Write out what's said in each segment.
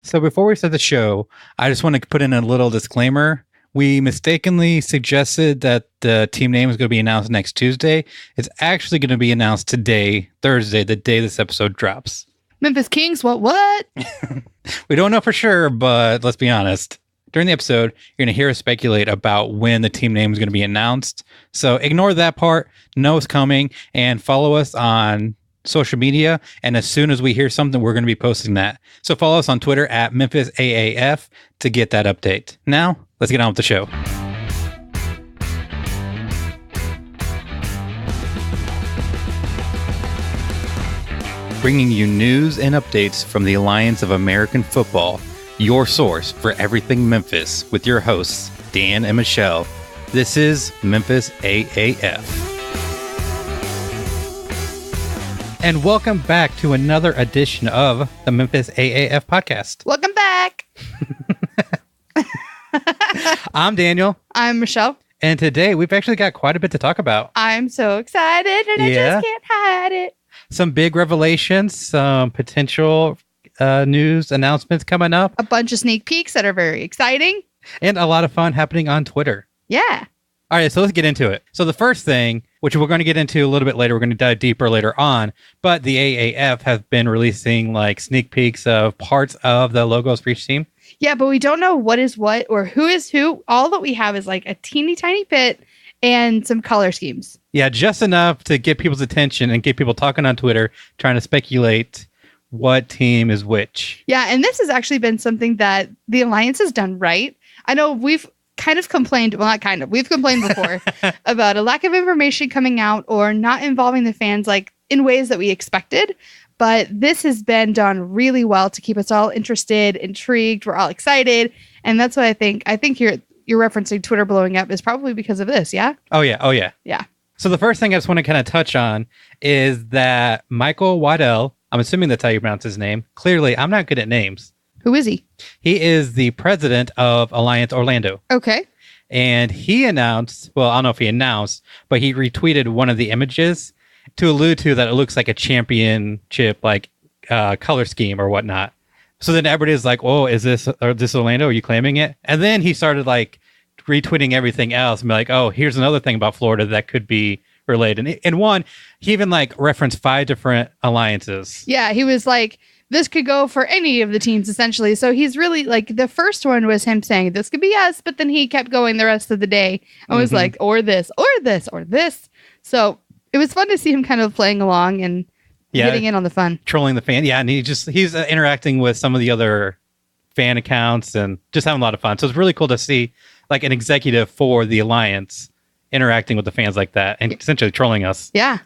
So before we start the show, I just want to put in a little disclaimer. We mistakenly suggested that the team name is going to be announced next Tuesday. It's actually going to be announced today, Thursday, the day this episode drops. Memphis Kings, what? We don't know for sure, but let's be honest. During the episode, you're going to hear us speculate about when the team name is going to be announced. So ignore that part, know it's coming, and follow us on social media. And as soon as we hear something, we're going to be posting that. So follow us on Twitter at Memphis AAF to get that update. Now, let's get on with the show. Bringing you news and updates from the Alliance of American Football, your source for everything Memphis, with your hosts, Dan and Michelle. This is Memphis AAF. And welcome back to another edition of the Memphis AAF podcast. Welcome back. I'm Daniel. I'm Michelle. And today we've actually got quite a bit to talk about. I'm so excited and I just can't hide it. Some big revelations, some potential news announcements coming up. A bunch of sneak peeks that are very exciting. And a lot of fun happening on Twitter. Yeah. All right, so let's get into it. So the first thing, which we're going to get into a little bit later, we're going to dive deeper later on, but the AAF have been releasing like sneak peeks of parts of the logos for each team. Yeah, but we don't know what is what or who is who. All that we have is like a teeny tiny bit and some color schemes. Yeah, just enough to get people's attention and get people talking on Twitter, trying to speculate what team is which. Yeah, and this has actually been something that the Alliance has done right. I know we've kind of complained, well, not kind of, we've complained before about a lack of information coming out or not involving the fans like in ways that we expected. But this has been done really well to keep us all interested, intrigued. We're all excited. And that's what I think you're referencing Twitter blowing up is probably because of this. Yeah. Oh, yeah. Yeah. So the first thing I just want to kind of touch on is that Michael Waddell, I'm assuming that's how you pronounce his name. Clearly, I'm not good at names. Who is he? He is the president of Alliance Orlando. Okay. And he announced, well, I don't know if he announced, but he retweeted one of the images to allude to that it looks like a championship, like color scheme or whatnot. So then everybody's like, oh, is this Orlando? Are you claiming it? And then he started like retweeting everything else and be like, oh, here's another thing about Florida that could be related. And one, he even like referenced 5 different alliances. Yeah, he was like, this could go for any of the teams, essentially. So he's really like, the first one was him saying, this could be us. But then he kept going the rest of the day and was like, or this, or this, or this. So it was fun to see him kind of playing along and getting in on the fun. Trolling the fan. Yeah. And he's interacting with some of the other fan accounts and just having a lot of fun. So it's really cool to see like an executive for the Alliance interacting with the fans like that and essentially trolling us. Yeah.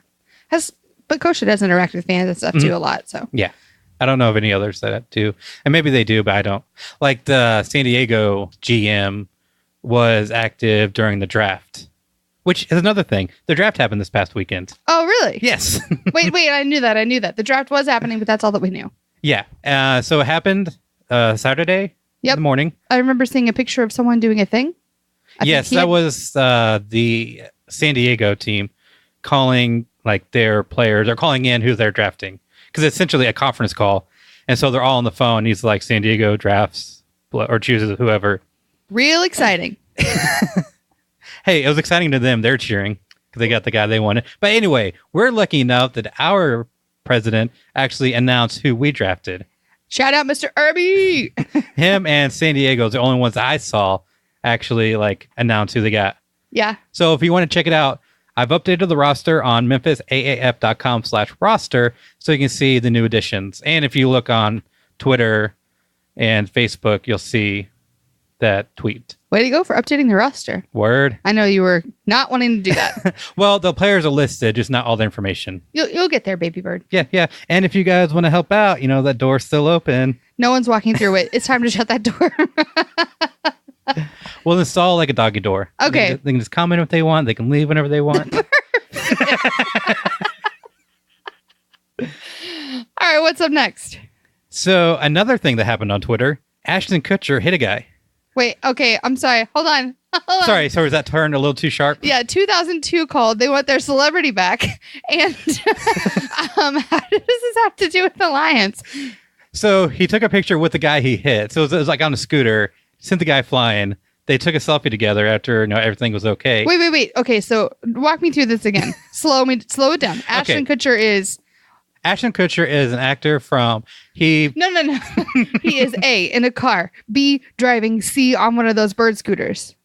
But Kutcher does interact with fans and stuff too a lot. So yeah. I don't know of any others that do. And maybe they do, but I don't. Like the San Diego GM was active during the draft, which is another thing. The draft happened this past weekend. Oh, really? Yes. Wait, I knew that. The draft was happening, but that's all that we knew. Yeah. So it happened Saturday in the morning. I remember seeing a picture of someone doing a thing. Yes, that was the San Diego team calling like their players. They're calling in who they're drafting. Because it's essentially a conference call. And so they're all on the phone. He's like, San Diego drafts or chooses whoever. Real exciting. Hey, it was exciting to them. They're cheering because they got the guy they wanted. But anyway, we're lucky enough that our president actually announced who we drafted. Shout out Mr. Irby. Him and San Diego is the only ones I saw actually like announce who they got. Yeah. So if you want to check it out, I've updated the roster on memphisaaf.com/roster so you can see the new additions. And if you look on Twitter and Facebook, you'll see that tweet. Way to go for updating the roster. Word. I know you were not wanting to do that. Well, the players are listed, just not all the information. You'll get there, baby bird. Yeah. And if you guys want to help out, that door's still open. No one's walking through it. It's time to shut that door. We'll install like a doggy door. Okay. They can just comment if they want. They can leave whenever they want. All right, what's up next? So another thing that happened on Twitter, Ashton Kutcher hit a guy. Wait, okay, I'm sorry. Hold on. Sorry, was that turned a little too sharp? Yeah, 2002 called. They want their celebrity back. And how does this have to do with the Alliance? So he took a picture with the guy he hit. So it was like on a scooter, sent the guy flying. They took a selfie together after everything was okay. Wait. Okay, so walk me through this again. Slow it down. Ashton Kutcher is an actor from No. He is A, in a car, B, driving, C, on one of those bird scooters.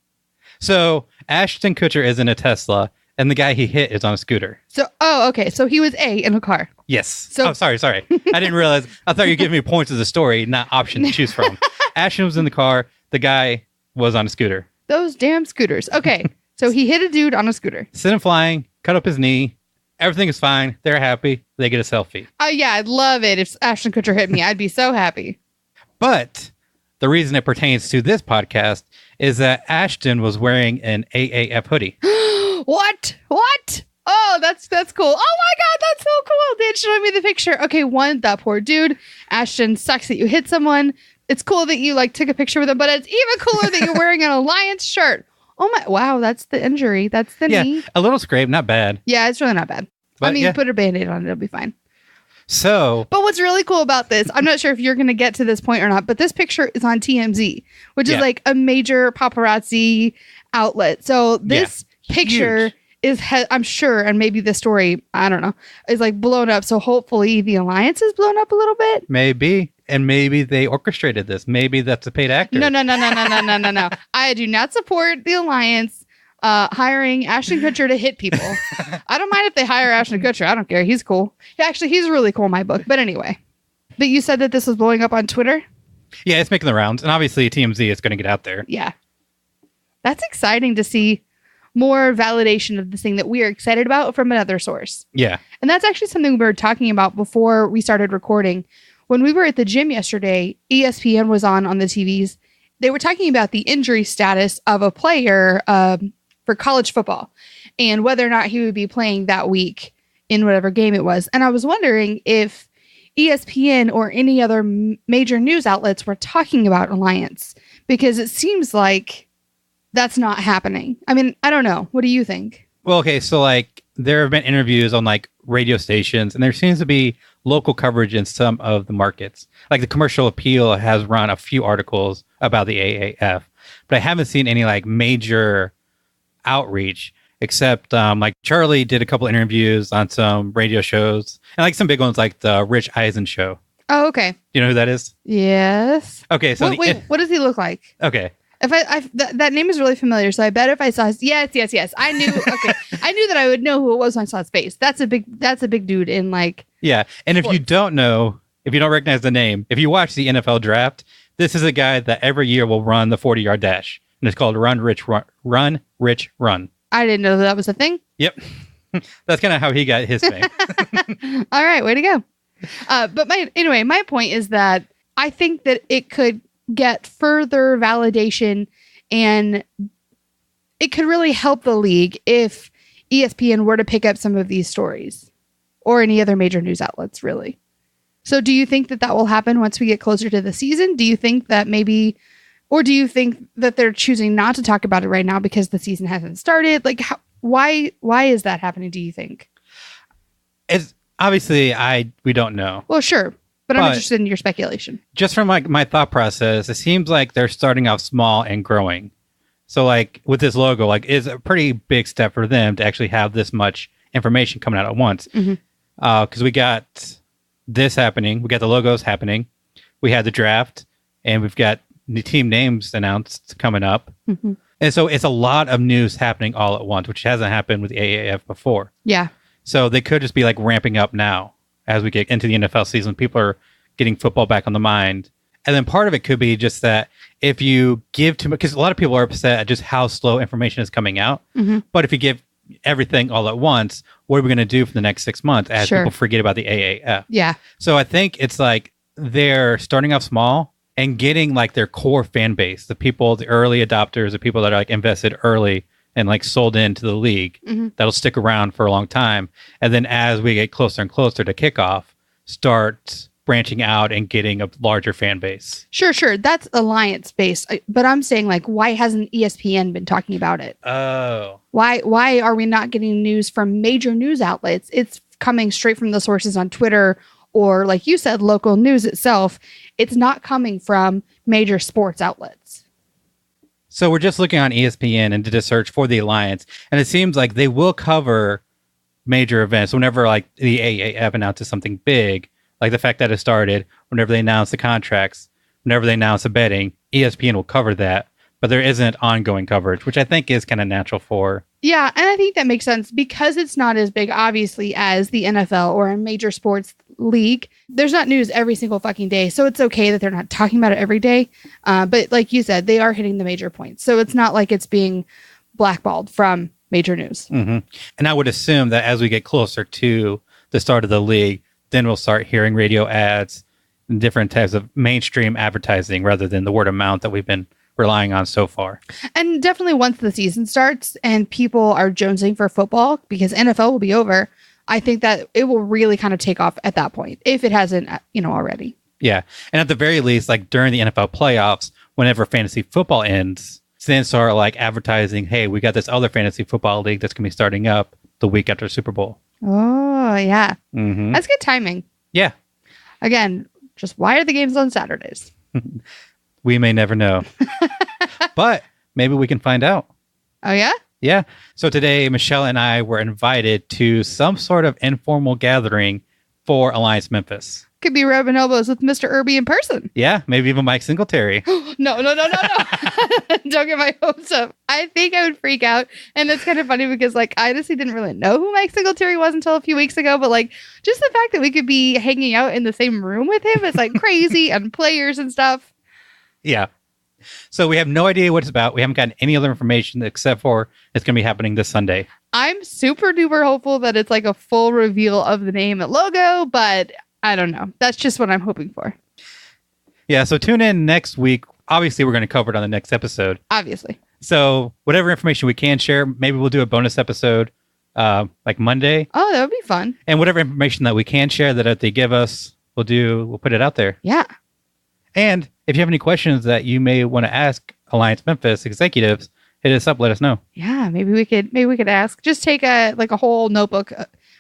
So Ashton Kutcher is in a Tesla, and the guy he hit is on a scooter. So, okay. So he was A, in a car. Yes. So, sorry. I didn't realize. I thought you were giving me points of the story, not option to choose from. Ashton was in the car. The guy was on a scooter. Those damn scooters. Okay. So he hit a dude on a scooter. Sent him flying, cut up his knee. Everything is fine. They're happy. They get a selfie. Oh, yeah. I'd love it if Ashton Kutcher hit me. I'd be so happy. But the reason it pertains to this podcast is that Ashton was wearing an AAF hoodie. What? Oh, that's cool. Oh my God, that's so cool. They showed me the picture. Okay, that poor dude. Ashton, sucks that you hit someone. It's cool that you took a picture with him, but it's even cooler that you're wearing an Alliance shirt. Oh my, wow, that's the injury. That's the knee. A little scrape, not bad. Yeah, it's really not bad. But, put a Band-Aid on it, it'll be fine. So, but what's really cool about this, I'm not sure if you're going to get to this point or not, but this picture is on TMZ, which is like a major paparazzi outlet. So this picture is, I'm sure, and maybe the story, I don't know, is blown up. So hopefully the Alliance is blown up a little bit. Maybe. And maybe they orchestrated this. Maybe that's a paid actor. No. I do not support the Alliance hiring Ashton Kutcher to hit people. I don't mind if they hire Ashton Kutcher. I don't care. He's cool. Actually, he's really cool in my book. But anyway. But you said that this was blowing up on Twitter? Yeah, it's making the rounds. And obviously TMZ is going to get out there. Yeah. That's exciting to see more validation of this thing that we are excited about from another source. Yeah. And that's actually something we were talking about before we started recording. When we were at the gym yesterday, ESPN was on the TVs. They were talking about the injury status of a player for college football and whether or not he would be playing that week in whatever game it was. And I was wondering if ESPN or any other major news outlets were talking about Alliance, because it seems like that's not happening. I mean, I don't know. What do you think? Well, okay. So there have been interviews on radio stations, and there seems to be local coverage in some of the markets. Like the Commercial Appeal has run a few articles about the AAF, but I haven't seen any major outreach, except Charlie did a couple interviews on some radio shows, and some big ones like the Rich Eisen show. Oh, okay. Do you know who that is? Yes. Okay. So wait, what does he look like? Okay. If that name is really familiar, so I bet if I saw his, yes, I knew. Okay, I knew that I would know who it was when I saw his face. That's a big dude in Yeah, and sports. If you don't know, if you don't recognize the name, if you watch the NFL draft, this is a guy that every year will run the 40-yard dash, and it's called Run Rich Run. I didn't know that was a thing. Yep, that's kind of how he got his fame. All right, way to go. But my point is that I think that it could get further validation, and it could really help the league if ESPN were to pick up some of these stories, or any other major news outlets, really. So do you think that will happen once we get closer to the season? Do you think that or do you think that they're choosing not to talk about it right now because the season hasn't started? Why is that happening, do you think? It's obviously we don't know. Well, sure. But I'm interested in your speculation. Just from my thought process, it seems like they're starting off small and growing. So with this logo, it's a pretty big step for them to actually have this much information coming out at once. Because we got this happening. We got the logos happening. We had the draft, and we've got the team names announced coming up. Mm-hmm. And so it's a lot of news happening all at once, which hasn't happened with the AAF before. Yeah. So they could just be ramping up now. As we get into the NFL season, people are getting football back on the mind. And then part of it could be just that if you give too much, because a lot of people are upset at just how slow information is coming out. Mm-hmm. But if you give everything all at once, what are we going to do for the next 6 months as people forget about the AAF? Yeah. So I think it's they're starting off small and getting their core fan base, the people, the early adopters, the people that are invested early and sold into the league, that'll stick around for a long time. And then as we get closer and closer to kickoff, start branching out and getting a larger fan base. Sure. That's Alliance based. But I'm saying why hasn't ESPN been talking about it? Oh. Why are we not getting news from major news outlets? It's coming straight from the sources on Twitter or like you said, local news itself, it's not coming from major sports outlets. So we're just looking on ESPN and did a search for the Alliance, and it seems like they will cover major events whenever like the AAF announces something big, like the fact that it started, whenever they announce the contracts, whenever they announce the betting, ESPN will cover that. But there isn't ongoing coverage, which I think is kind of natural for. Yeah, and I think that makes sense because it's not as big, obviously, as the NFL or a major sports league. There's not news every single fucking day, so it's okay that they're not talking about it every day. But like you said, they are hitting the major points. So it's not like it's being blackballed from major news. Mm-hmm. And I would assume that as we get closer to the start of the league, then we'll start hearing radio ads and different types of mainstream advertising rather than the word of mouth that we've been relying on so far. And definitely once the season starts and people are jonesing for football because NFL will be over, I think that it will really kind of take off at that point if it hasn't, already. Yeah. And at the very least, like during the NFL playoffs, whenever fantasy football ends, then start like advertising, hey, we got this other fantasy football league that's going to be starting up the week after Super Bowl. Oh, yeah. Mm-hmm. That's good timing. Yeah. Again, just why are the games on Saturdays? We may never know. But maybe we can find out. Oh, yeah? Yeah. So today, Michelle and I were invited to some sort of informal gathering for Alliance Memphis. Could be rubbing elbows with Mr. Irby in person. Yeah, maybe even Mike Singletary. No. Don't get my hopes up. I think I would freak out. And it's kind of funny because, like, I honestly didn't really know who Mike Singletary was until a few weeks ago. But, like, just the fact that we could be hanging out in the same room with him is, like, crazy and players and stuff. Yeah. So we have no idea what it's about. We haven't gotten any other information except for it's going to be happening this Sunday. I'm super duper hopeful that it's like a full reveal of the name and logo, but I don't know. That's just what I'm hoping for. Yeah. So tune in next week. Obviously, we're going to cover it on the next episode. Obviously. So whatever information we can share, maybe we'll do a bonus episode like Monday. Oh, that would be fun. And whatever information that we can share that they give us, we'll put it out there. Yeah. And if you have any questions that you may want to ask Alliance Memphis executives, hit us up. Let us know. Yeah, maybe we could ask. Just take a whole notebook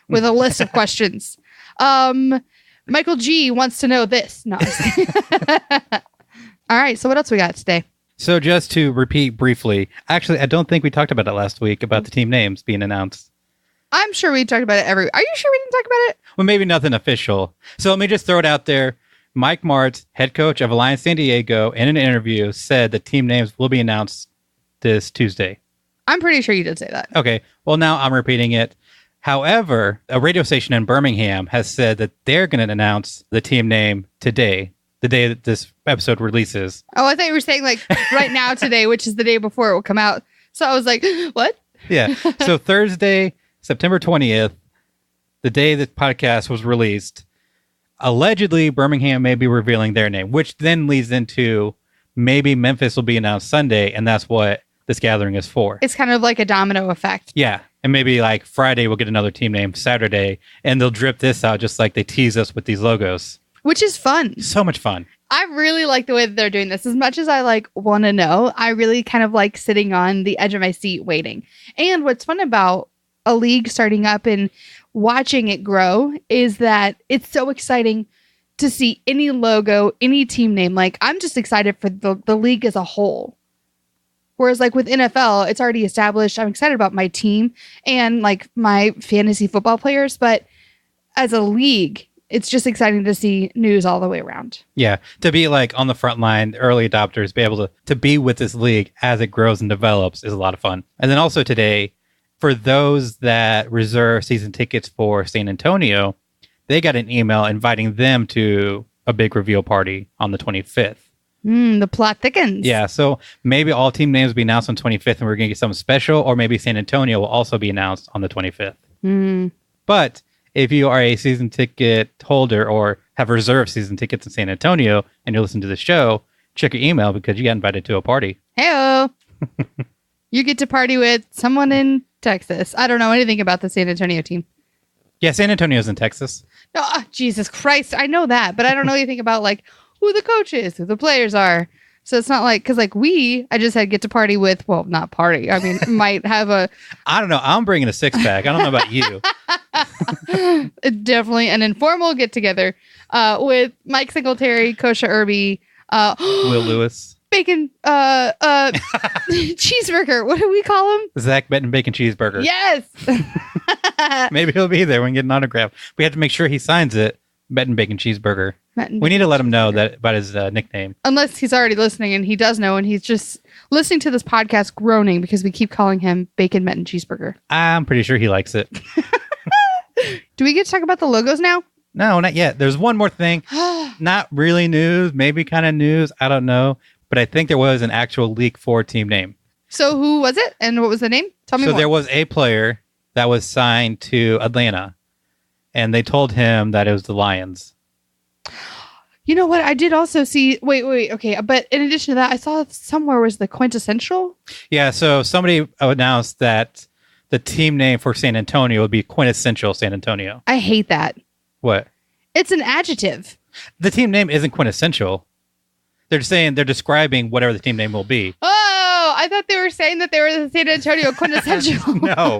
with a list of questions. Michael G wants to know this. No. All right. So what else we got today? So just to repeat briefly, actually, I don't think we talked about it last week about the team names being announced. I'm sure we talked about it Are you sure we didn't talk about it? Well, maybe nothing official. So let me just throw it out there. Mike Martz, head coach of Alliance San Diego, in an interview said the team names will be announced this Tuesday. I'm pretty sure you did say that. Okay. Well, now I'm repeating it. However, a radio station in Birmingham has said that they're going to announce the team name today, the day that this episode releases. Oh, I thought you were saying like right now today, which is the day before it will come out. So I was like, what? Yeah. So Thursday, September 20th, the day the podcast was released, allegedly Birmingham may be revealing their name, which then leads into maybe Memphis will be announced Sunday, and that's what this gathering is for. It's kind of like a domino effect. Yeah. And maybe like Friday we'll get another team name Saturday, and they'll drip this out just like they tease us with these logos. Which is fun. So much fun. I really like the way that they're doing this. As much as I like want to know, I really kind of like sitting on the edge of my seat waiting. And what's fun about a league starting up and watching it grow is that it's so exciting to see any logo, any team name. Like, I'm just excited for the league as a whole. Whereas like with NFL, it's already established. I'm excited about my team and like my fantasy football players. But as a league, it's just exciting to see news all the way around. Yeah. To be like on the front line, early adopters, be able to be with this league as it grows and develops is a lot of fun. And then also today, for those that reserve season tickets for San Antonio, they got an email inviting them to a big reveal party on the 25th. The plot thickens. Yeah, so maybe all team names will be announced on 25th and we're going to get something special, or maybe San Antonio will also be announced on the 25th. But if you are a season ticket holder or have reserved season tickets in San Antonio and you're listening to the show, check your email because you got invited to a party. Hey-o. You get to party with someone in Texas. I don't know anything about the San Antonio team. Yeah, San Antonio's in Texas. Oh, Jesus Christ. I know that, but I don't know anything about like who the coach is, who the players are. So it's not like, because like I just had get to party with, well, not party. I mean, might have a... I don't know. I'm bringing a six-pack. I don't know about you. Definitely an informal get together with Mike Singletary, Kosha Irby, Will Lewis, Bacon, Cheeseburger. What do we call him? Zach Benton Bacon Cheeseburger. Yes. Maybe he'll be there when we get an autograph. We have to make sure he signs it. Benton Bacon Cheeseburger. We need to let him know that about his nickname. Unless he's already listening and he does know and he's just listening to this podcast groaning because we keep calling him Bacon Benton Cheeseburger. I'm pretty sure he likes it. Do we get to talk about the logos now? No, not yet. There's one more thing. Not really news, maybe kind of news. I don't know. But I think there was an actual leak for team name. So who was it and what was the name? Tell me more. So there was a player that was signed to Atlanta. And they told him that it was the Lions. You know what? I did also see... Wait. Okay. But in addition to that, I saw somewhere was the quintessential. Yeah. So somebody announced that the team name for San Antonio would be quintessential San Antonio. I hate that. What? It's an adjective. The team name isn't quintessential. They're saying they're describing whatever the team name will be. Oh, I thought they were saying that they were the San Antonio quintessential. No.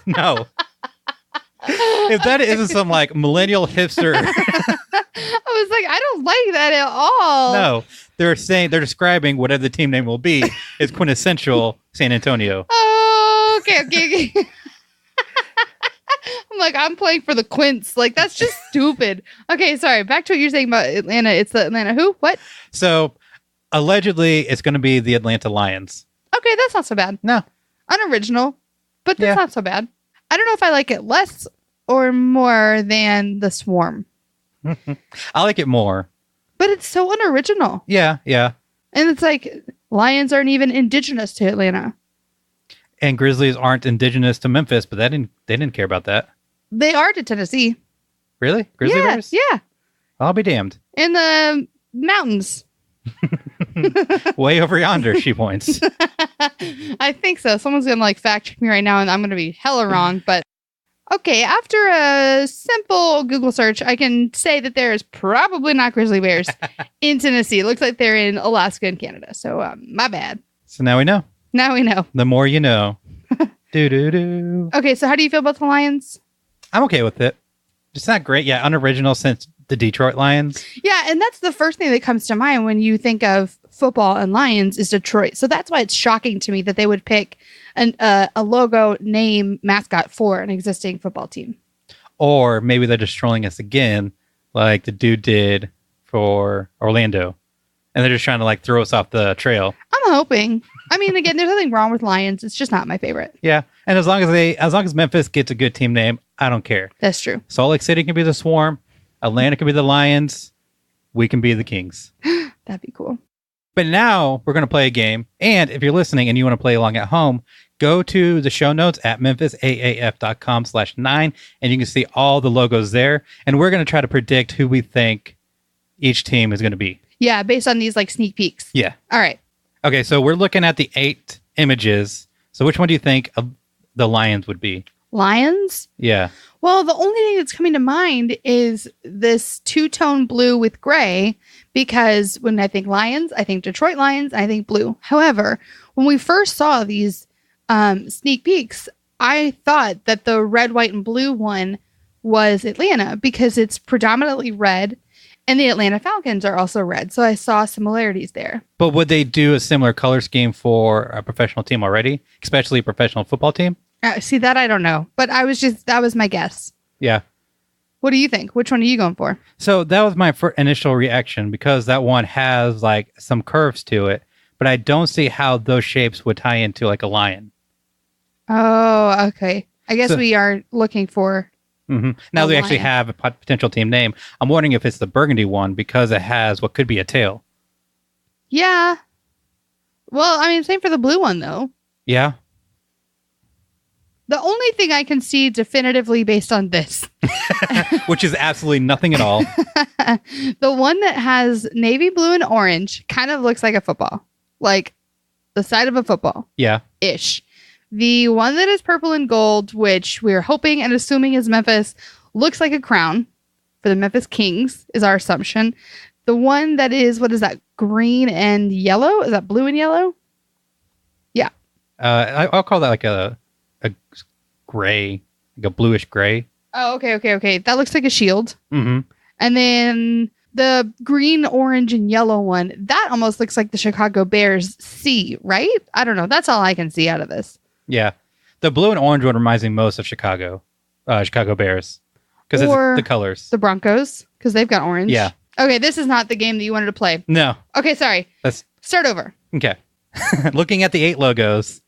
No. If that isn't some like millennial hipster. I was like, I don't like that at all. No, they're describing whatever the team name will be is quintessential San Antonio. Oh, okay. I'm like, I'm playing for the quints. Like, that's just stupid. Okay, sorry. Back to what you're saying about Atlanta. It's the Atlanta who? What? So, allegedly, it's going to be the Atlanta Lions. Okay, that's not so bad. No. Unoriginal, but that's not so bad. I don't know if I like it less or more than the Swarm. I like it more. But it's so unoriginal. Yeah. And it's like, Lions aren't even indigenous to Atlanta. And Grizzlies aren't indigenous to Memphis, but they didn't care about that. They are to Tennessee. Really? Grizzly Bears? Yeah. I'll be damned. In the mountains. Way over yonder, she points. I think so. Someone's going to like fact check me right now and I'm going to be hella wrong. But okay, after a simple Google search, I can say that there is probably not grizzly bears in Tennessee. It looks like they're in Alaska and Canada. So my bad. So now we know. Now we know. The more you know. Do. Okay, so how do you feel about the Lions? I'm okay with it. It's not great. Yeah, unoriginal since the Detroit Lions. Yeah, and that's the first thing that comes to mind when you think of football and Lions is Detroit. So that's why it's shocking to me that they would pick a logo, name, mascot for an existing football team. Or maybe they're just trolling us again, like the dude did for Orlando. And they're just trying to like throw us off the trail. I'm hoping. I mean, again, there's nothing wrong with Lions. It's just not my favorite. Yeah. And as long as Memphis gets a good team name, I don't care. That's true. Salt Lake City can be the Swarm. Atlanta can be the Lions. We can be the Kings. That'd be cool. But now we're going to play a game. And if you're listening and you want to play along at home, go to the show notes at memphisaaf.com/9 and you can see all the logos there. And we're going to try to predict who we think each team is going to be. Yeah, based on these like sneak peeks. Yeah. All right. Okay, so we're looking at the 8 images. So which one do you think of the Lions would be? Lions? Yeah. Well, the only thing that's coming to mind is this two-tone blue with gray, because when I think Lions, I think Detroit Lions, I think blue. However, when we first saw these sneak peeks, I thought that the red, white, and blue one was Atlanta because it's predominantly red, and the Atlanta Falcons are also red. So I saw similarities there. But would they do a similar color scheme for a professional team already, especially a professional football team? See, that I don't know. But that was my guess. Yeah. What do you think? Which one are you going for? So that was my initial reaction because that one has like some curves to it, but I don't see how those shapes would tie into like a lion. Oh, okay. I guess we are looking for... Mm-hmm. Now we actually have a potential team name. I'm wondering if it's the burgundy one because it has what could be a tail. Yeah. Well, I mean, same for the blue one, though. Yeah. The only thing I can see definitively based on this, which is absolutely nothing at all. The one that has navy blue and orange kind of looks like a football, like the side of a football. Yeah. Ish. The one that is purple and gold, which we're hoping and assuming is Memphis, looks like a crown for the Memphis Kings, is our assumption. The one that is, what is that, green and yellow? Is that blue and yellow? Yeah. I'll call that like a gray like a bluish gray. Oh, okay. That looks like a shield. Mm-hmm. And then the green, orange, and yellow one, that almost looks like the Chicago Bears C, right? I don't know. That's all I can see out of this. Yeah. The blue and orange one reminds me most of Chicago Bears. Because it's the colors. The Broncos, because they've got orange. Yeah. Okay, this is not the game that you wanted to play. No. Okay, sorry. Let's start over. Okay. Looking at the 8 logos,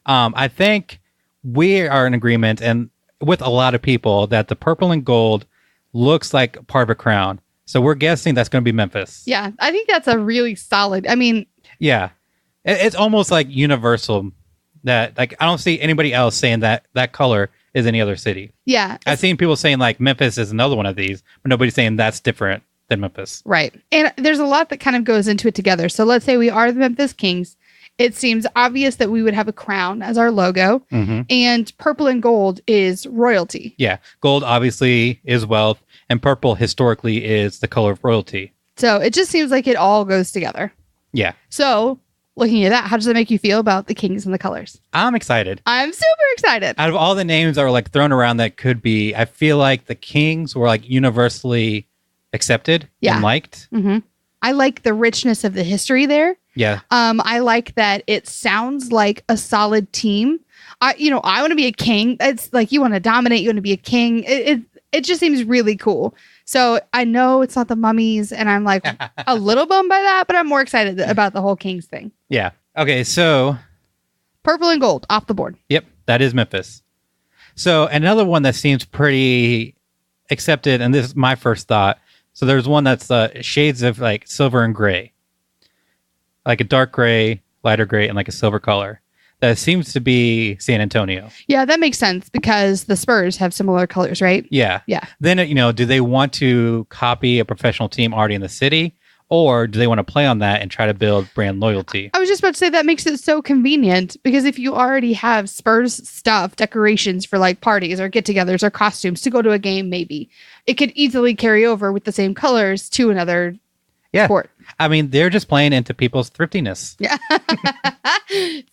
I think we are in agreement and with a lot of people that the purple and gold looks like part of a crown. So we're guessing that's going to be Memphis. Yeah, I think that's a really solid. I mean, yeah, it's almost like universal that like I don't see anybody else saying that color is any other city. Yeah, I've seen people saying like Memphis is another one of these, but nobody's saying that's different than Memphis. Right. And there's a lot that kind of goes into it together. So let's say we are the Memphis Kings. It seems obvious that we would have a crown as our logo, and purple and gold is royalty. Yeah, gold obviously is wealth, and purple historically is the color of royalty. So it just seems like it all goes together. Yeah. So looking at that, how does that make you feel about the Kings and the colors? I'm excited. I'm super excited. Out of all the names that are like thrown around that could be, I feel like the Kings were like universally accepted and liked. Mm-hmm. I like the richness of the history there. Yeah. I like that it sounds like a solid team. I want to be a king. It's like you want to dominate, you want to be a king. It just seems really cool. So I know it's not the Mummies, and I'm like a little bummed by that, but I'm more excited about the whole Kings thing. Yeah. Okay, so purple and gold off the board. Yep, that is Memphis. So another one that seems pretty accepted, and this is my first thought. So there's one that's shades of like silver and gray. Like a dark gray, lighter gray, and like a silver color. That seems to be San Antonio. Yeah, that makes sense because the Spurs have similar colors, right? Yeah. Yeah. Then, do they want to copy a professional team already in the city? Or do they want to play on that and try to build brand loyalty? I was just about to say that makes it so convenient because if you already have Spurs stuff, decorations for like parties or get-togethers or costumes to go to a game, maybe it could easily carry over with the same colors to another sport. I mean, they're just playing into people's thriftiness. Yeah.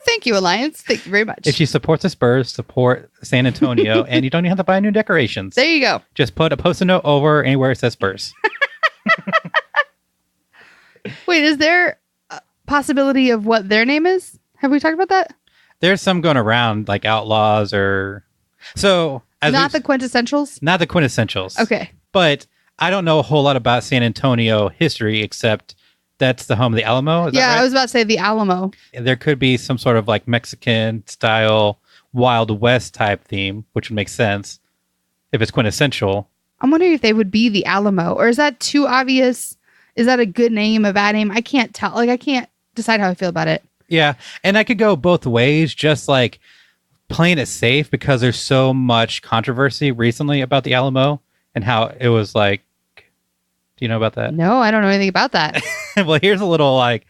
Thank you, Alliance. Thank you very much. If you support the Spurs, support San Antonio, and you don't even have to buy new decorations. There you go. Just put a Post-it note over anywhere it says Spurs. Wait, is there a possibility of what their name is? Have we talked about that? There's some going around, like Outlaws or... So... Not the quintessentials? Not the quintessentials. Okay. But I don't know a whole lot about San Antonio history, except that's the home of the Alamo. Is that right? I was about to say the Alamo. There could be some sort of like Mexican style Wild West type theme, which would make sense if it's quintessential. I'm wondering if they would be the Alamo, or is that too obvious? Is that a good name, a bad name? I can't tell. Like, I can't decide how I feel about it. Yeah. And I could go both ways, just like playing it safe because there's so much controversy recently about the Alamo and how it was like, do you know about that? No, I don't know anything about that. Well, here's a little like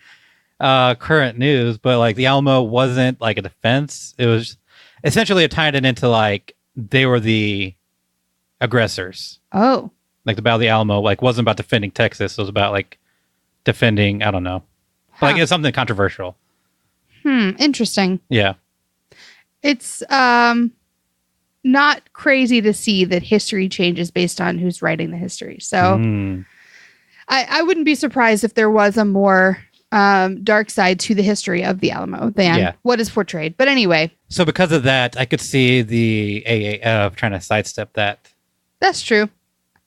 current news, but like the Alamo wasn't like a defense. It was essentially tying it into like they were the aggressors. Oh. Like the Battle of the Alamo like wasn't about defending Texas. It was about like defending, I don't know. Like it's something controversial. Interesting. Yeah. It's not crazy to see that history changes based on who's writing the history. So I wouldn't be surprised if there was a more dark side to the history of the Alamo than what is portrayed. But anyway. So because of that, I could see the AAF trying to sidestep that. That's true.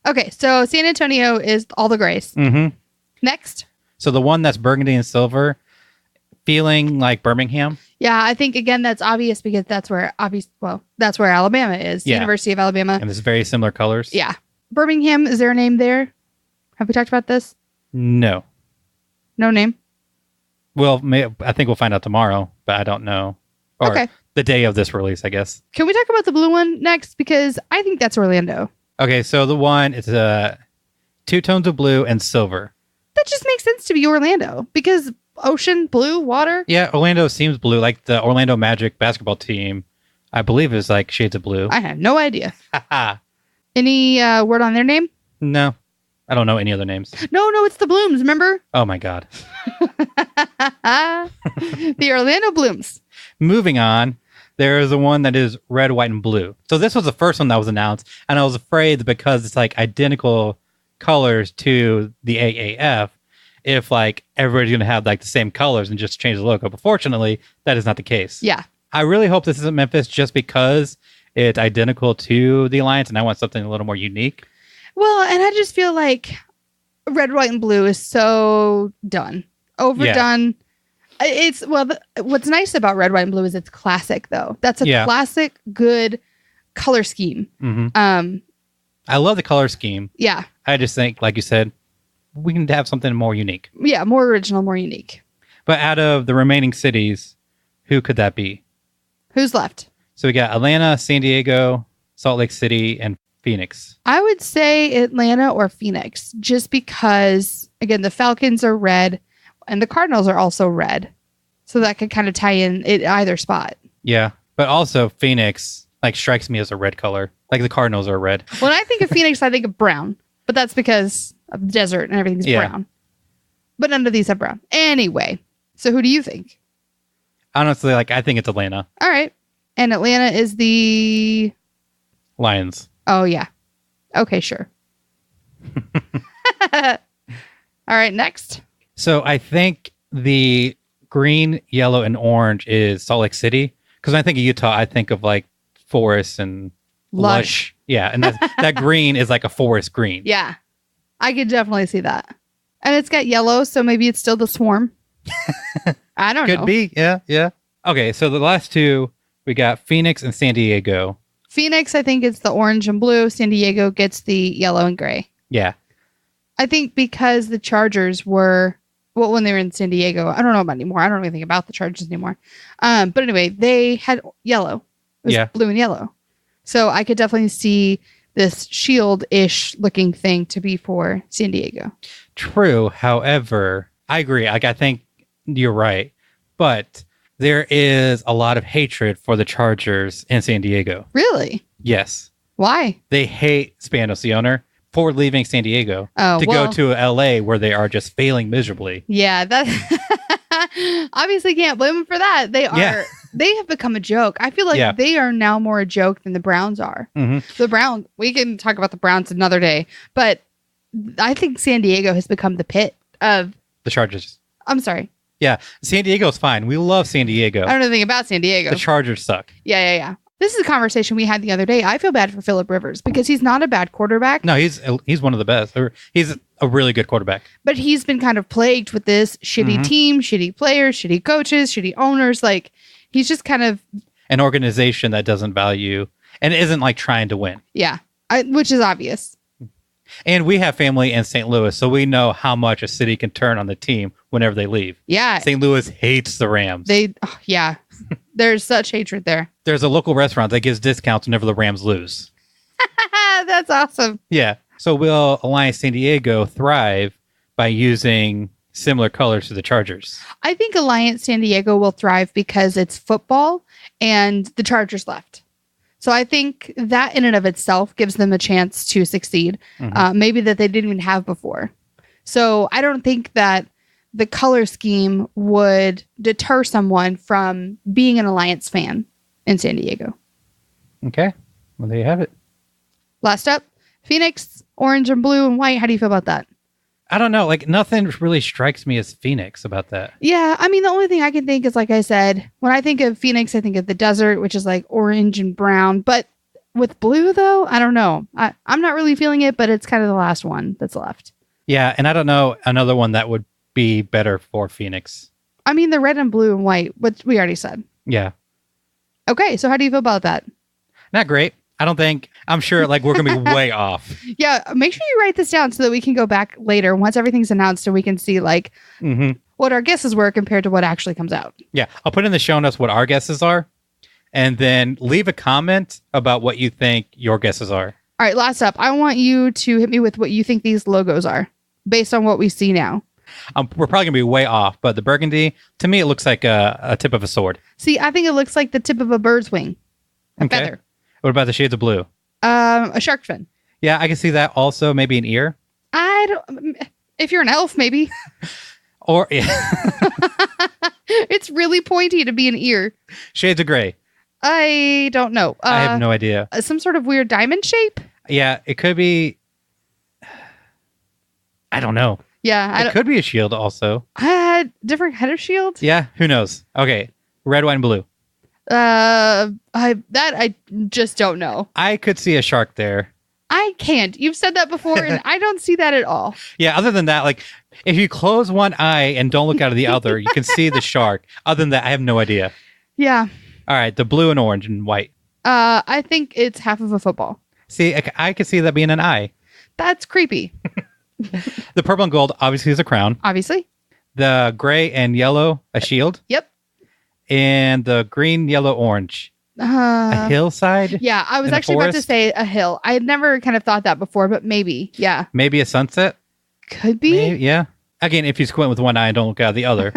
Okay, so San Antonio is all the grays. Mm-hmm. Next. So the one that's burgundy and silver, feeling like Birmingham. Yeah, I think again that's obvious because that's where that's where Alabama is. Yeah. University of Alabama. And there's very similar colors. Yeah. Birmingham, is there a name there? Have we talked about this? No. No name? Well, I think we'll find out tomorrow, but I don't know. Or the day of this release, I guess. Can we talk about the blue one next? Because I think that's Orlando. Okay, so the one is 2 tones of blue and silver. That just makes sense to be Orlando because ocean, blue, water. Yeah, Orlando seems blue. Like the Orlando Magic basketball team, I believe is like shades of blue. I have no idea. Any word on their name? No, I don't know any other names. No, it's the Blooms, remember? Oh my God. The Orlando Blooms. Moving on. There is the one that is red, white, and blue. So this was the first one that was announced, and I was afraid that because it's like identical colors to the AAF, if like everybody's going to have like the same colors and just change the logo. But fortunately, that is not the case. Yeah. I really hope this isn't Memphis just because it's identical to the Alliance, and I want something a little more unique. Well, and I just feel like red, white, and blue is so overdone. It's what's nice about red, white, and blue is it's classic though. That's a classic, good color scheme. Mm-hmm. I love the color scheme. Yeah. I just think, like you said, we can have something more unique. Yeah, more original, more unique. But out of the remaining cities, who could that be? Who's left? So we got Atlanta, San Diego, Salt Lake City, and Phoenix. I would say Atlanta or Phoenix, just because, again, the Falcons are red and the Cardinals are also red. So that could kind of tie in at either spot. Yeah, but also Phoenix like strikes me as a red color. Like the Cardinals are red. When I think of Phoenix, I think of brown, but that's because of the desert and everything's brown. But none of these have brown. Anyway, so who do you think? Honestly, like I think it's Atlanta. All right. And Atlanta is the Lions. Oh, yeah. Okay, sure. All right, next. So I think the green, yellow, and orange is Salt Lake City. Because when I think of Utah, I think of like forest and lush. Yeah, and that green is like a forest green. Yeah, I could definitely see that. And it's got yellow, so maybe it's still the Swarm. I don't know. Could be, yeah. Okay, so the last two, we got Phoenix and San Diego. Phoenix, I think it's the orange and blue. San Diego gets the yellow and gray. Yeah. I think because the Chargers were, well, when they were in San Diego, I don't know about anymore. I don't know anything about the Chargers anymore. But anyway, they had yellow. It was blue and yellow. So I could definitely see this shield-ish looking thing to be for San Diego. True. However, I agree. Like, I think you're right. But there is a lot of hatred for the Chargers in San Diego. Really? Yes. Why? They hate Spanos, the owner, for leaving San Diego to go to LA where they are just failing miserably. Yeah, that obviously can't blame them for that. They have become a joke. I feel like they are now more a joke than the Browns are. Mm-hmm. The Browns, we can talk about the Browns another day, but I think San Diego has become the pit of the Chargers. I'm sorry. Yeah, San Diego's fine. We love San Diego. I don't know anything about San Diego. The Chargers suck. Yeah. This is a conversation we had the other day. I feel bad for Phillip Rivers because he's not a bad quarterback. No, he's one of the best. He's a really good quarterback. But he's been kind of plagued with this shitty team, shitty players, shitty coaches, shitty owners. Like, he's just kind of an organization that doesn't value and isn't like trying to win. Yeah, which is obvious. And we have family in St. Louis, so we know how much a city can turn on the team whenever they leave. Yeah. St. Louis hates the Rams. There's such hatred there. There's a local restaurant that gives discounts whenever the Rams lose. That's awesome. Yeah. So will Alliance San Diego thrive by using similar colors to the Chargers? I think Alliance San Diego will thrive because it's football and the Chargers left. So I think that in and of itself gives them a chance to succeed, maybe that they didn't even have before. So I don't think that the color scheme would deter someone from being an Alliance fan in San Diego. Okay. Well, there you have it. Last up, Phoenix, orange and blue and white. How do you feel about that? I don't know. Like, nothing really strikes me as Phoenix about that. Yeah. I mean, the only thing I can think is, like I said, when I think of Phoenix, I think of the desert, which is like orange and brown. But with blue, though, I don't know. I'm not really feeling it, but it's kind of the last one that's left. Yeah. And I don't know another one that would be better for Phoenix. I mean, the red and blue and white, which we already said. Yeah. Okay. So how do you feel about that? Not great. I'm sure like we're going to be way off. Yeah. Make sure you write this down so that we can go back later once everything's announced and we can see like what our guesses were compared to what actually comes out. Yeah. I'll put in the show notes what our guesses are and then leave a comment about what you think your guesses are. All right. Last up, I want you to hit me with what you think these logos are based on what we see now. We're probably going to be way off, but the burgundy, to me, it looks like a tip of a sword. See, I think it looks like the tip of a bird's wing. A feather. What about the shades of blue? A shark fin. Yeah, I can see that also. Maybe an ear. If you're an elf, maybe. Or it's really pointy to be an ear. Shades of gray. I don't know. I have no idea. Some sort of weird diamond shape? Yeah, it could be. I don't know. Yeah. It could be a shield also. Different header shield? Yeah, who knows? Okay, red, white, and blue. I just don't know. I could see a shark there. I can't. You've said that before, and I don't see that at all. Yeah, other than that, like, if you close one eye and don't look out of the other, you can see the shark. Other than that, I have no idea. Yeah. All right, the blue and orange and white. I think it's half of a football. See, I could see that being an eye. That's creepy. The purple and gold obviously is a crown. Obviously. The gray and yellow, a shield. Yep. And the green, yellow, orange. A hillside? Yeah, I was actually about to say a hill. I had never kind of thought that before, but maybe. Yeah. Maybe a sunset? Could be. Maybe, yeah. Again, if you squint with one eye and don't look out of the other.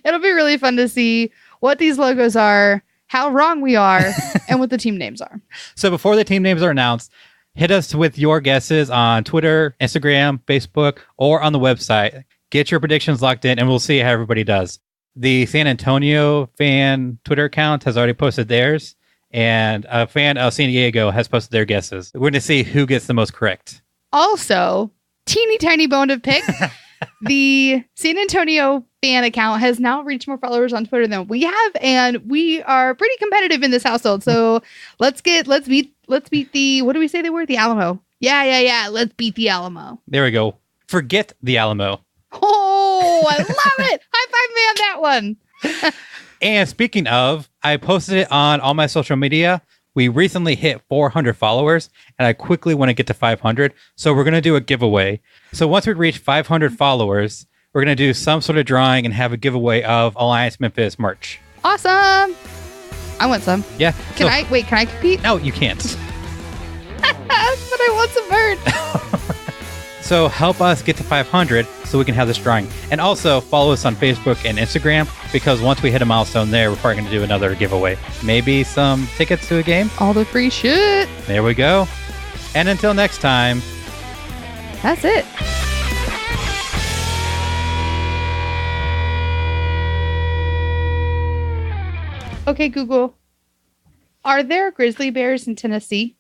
It'll be really fun to see what these logos are, how wrong we are, and what the team names are. So before the team names are announced, hit us with your guesses on Twitter, Instagram, Facebook, or on the website. Get your predictions locked in, and we'll see how everybody does. The San Antonio fan Twitter account has already posted theirs, and a fan of San Diego has posted their guesses. We're going to see who gets the most correct. Also, teeny tiny bone of pick. The San Antonio fan account has now reached more followers on Twitter than we have, and we are pretty competitive in this household. So let's beat the, what do we say they were? The Alamo. Yeah. Let's beat the Alamo. There we go. Forget the Alamo. Oh, I love it. High five me on that one. And speaking of, I posted it on all my social media. We recently hit 400 followers, and I quickly want to get to 500. So we're going to do a giveaway. So once we reach 500 followers, we're going to do some sort of drawing and have a giveaway of Alliance Memphis merch. Awesome. I want some. Yeah. Can I compete? No, you can't. But I want some merch. So help us get to 500 so we can have this drawing. And also follow us on Facebook and Instagram, because once we hit a milestone there, we're probably going to do another giveaway. Maybe some tickets to a game. All the free shit. There we go. And until next time. That's it. Okay, Google. Are there grizzly bears in Tennessee?